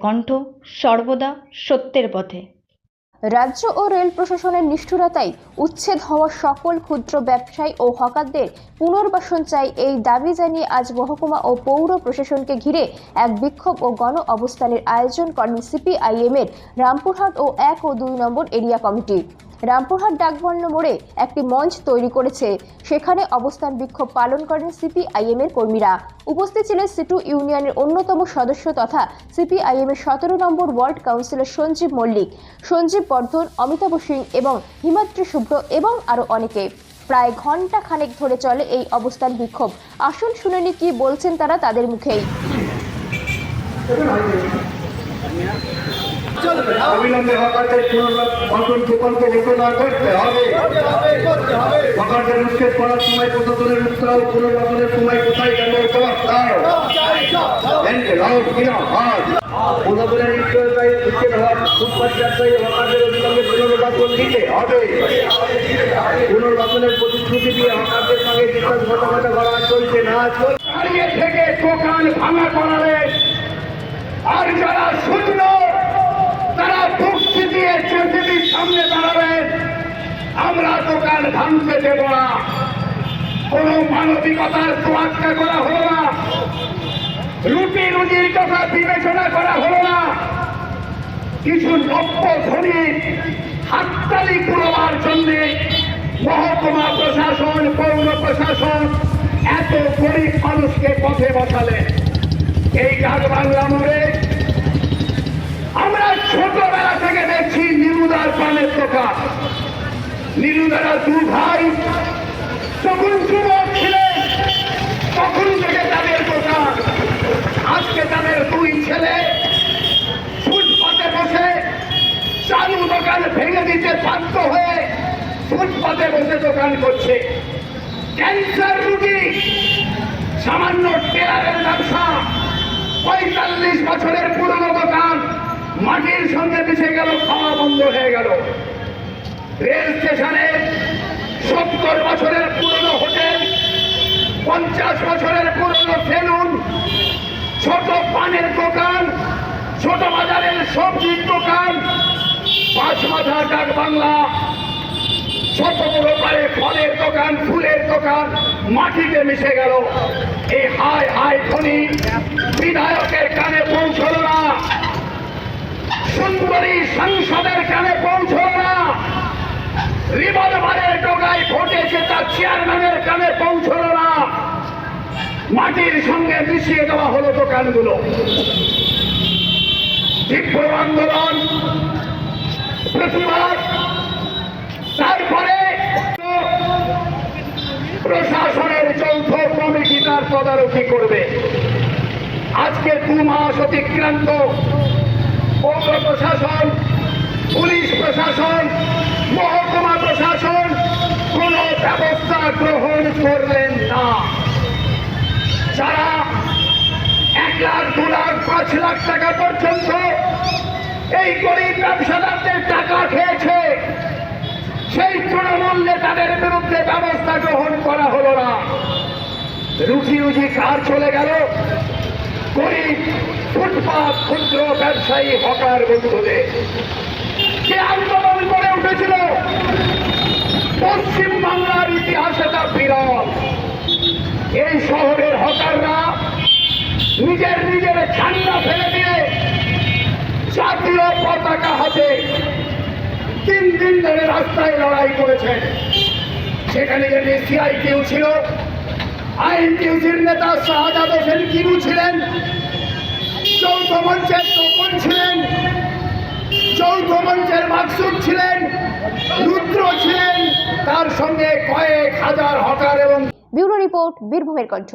কণ্ঠ, সর্বদা সত্যের পথে। রাজ্য ও রেল প্রশাসনের নিষ্ঠুরতায় উচ্ছেদ হওয়া সকল ক্ষুদ্র ব্যবসায়ী ও হকারদের পুনর্বাসন চাই, এই দাবি জানিয়ে আজ মহকুমা ও পৌর প্রশাসনকে ঘিরে এক বিক্ষোভ ও গণ অবস্থানের আয়োজন করেন সিপিআইএম এর রামপুরহাট ও 1 ও 2 নম্বর এরিয়া কমিটি। রামপুরহাট ডাকবাংলো মোড়ে একটি মঞ্চ তৈরি করেছে, সেখানে অবস্থান বিক্ষোভ পালন করেন সিপিআইএম এর কর্মীরা। উপস্থিত ছিলেন সিটু ইউনিয়নের অন্যতম সদস্য তথা সিপিআইএম এর 17 নম্বর ওয়ার্ড কাউন্সিলর সঞ্জীব মল্লিক, সঞ্জীব বর্ধন, অমিতাভ সিং এবং হিমাদ্রি শুভ্র এবং আরও অনেকে। প্রায় ঘন্টা খানেক ধরে চলে এই অবস্থান বিক্ষোভ। আসুন শুনে নি কি বলছেন তারা তাদের মুখেই। অবিলম্বে হকারদের পুনর্বাসন প্রকল্প ঘোষণা করতে হবে। হকারদের উচ্ছেদ করার সময় প্রশাসনের উৎসাহ, পুনর্বাসনের সময় কোথায় গেল প্রশাসনের নিশ্চয়তায় উচ্ছেদ হওয়ার ফুটপাত ব্যবসায়ী হকারদের অবিলম্বে পুনর্বাসন দিতে হবে। পুনর্বাসনের প্রতিশ্রুতি দিয়ে হকারদের সঙ্গে বিশ্বাসঘাতকতা করা চলছে না। দাঁড়িয়ে থেকে দোকান ভাঙা করালে আর যারা শূন্য তারা দুঃখী দিয়ে জেসিবির সামনে দাঁড়াবেন। আমরা দোকান ভাঙতে দেব না। কোন মানবিকতার তোয়াক্কা করা হলো না, রুটি রুজির কথা বিবেচনা করা হলো না। কিছু নব্য ধনী হাততালি পুরোবার জন্য মহকুমা প্রশাসন, পৌর প্রশাসন এত গরিব মানুষকে পথে বসালেন। এই ডাকবাংলা মোড়ে আমরা ছোটবেলা থেকে দেখছি নীলুদার পানের দোকান। নীলুদারা 2 ভাই তখন যুবক ছিলেন, তখন থেকে তাদের দোকান। আজকে তাদের 2 ছেলে ফুটপাতে বসে চালু দোকান ভেঙে দিতে বাধ্য হয়ে ফুটপাতে বসে দোকান করছে। ক্যান্সার রোগী সামান্য টেলারের ব্যবসা, 45 বছরের পুরনো দোকান মাটির সঙ্গে মিশে গেল, খাওয়া বন্ধ হয়ে গেল। রেল স্টেশনে 70 বছরের পুরনো হোটেল, 50 বছরের পুরনো সেলুন, ছোট পানের দোকান, ছোট বাজারের সবজির দোকান, 5 মাথা ডাকবাংলা, ছোট বড় পায়ে ফলের দোকান, ফুলের দোকান মাটিতে মিশে গেল। এই হায় হায় ধ্বনি বিধায়কের কানে পৌঁছল না, সুন্দরী সংসদের কানে পৌঁছল না, রিভলভারের ডগায় ঘটেছে তার চেয়ারম্যানের কানে পৌঁছল না। মাটির সঙ্গে মিশিয়ে দেওয়া হলো দোকানগুলো। তীব্র আন্দোলন, প্রতিবাদ, তারপরে প্রশাসনের যৌথ কমিটি তার তদারকি করবে। আজকে 2 মাস অতিক্রান্ত, পৌর প্রশাসন, পুলিশ প্রশাসন, মহকুমা প্রশাসন কোন ব্যবস্থা গ্রহণ করলেন না। যারা 1 লাখ, 2 লাখ, 5 লাখ টাকা পর্যন্ত এই গরিব ব্যবসাদারদের টাকা খেয়েছে, সেই তৃণমূল নেতাদের বিরুদ্ধে ব্যবস্থা গ্রহণ করা হলো না। রুটি রুজি কার চলে গেল? গরিব ফুটপাত ক্ষুদ্র ব্যবসায়ী হকার বন্ধুদের। যে আন্দোলন করে উঠেছিল পশ্চিম বাংলার ইতিহাসে তা বিরল। এই শহরের হকাররা নিজের ঝান্ডা ফেলে দিয়ে জাতীয় পতাকা হাতে 3 দিন ধরে রাস্তায় লড়াই করেছেন। সেখানে যদি সিআইটিউ ছিল, আইএনটিউসির নেতা শাহজাদ হোসেন কিনু ছিলেন, যৌথ মঞ্চের তপন ছিলেন, যৌথ মঞ্চের মাকসুদ ছিলেন, রুদ্র ছিলেন, তার সঙ্গে কয়েক হাজার হকার এবং ব্যুরো রিপোর্ট, বীরভূমের কণ্ঠ।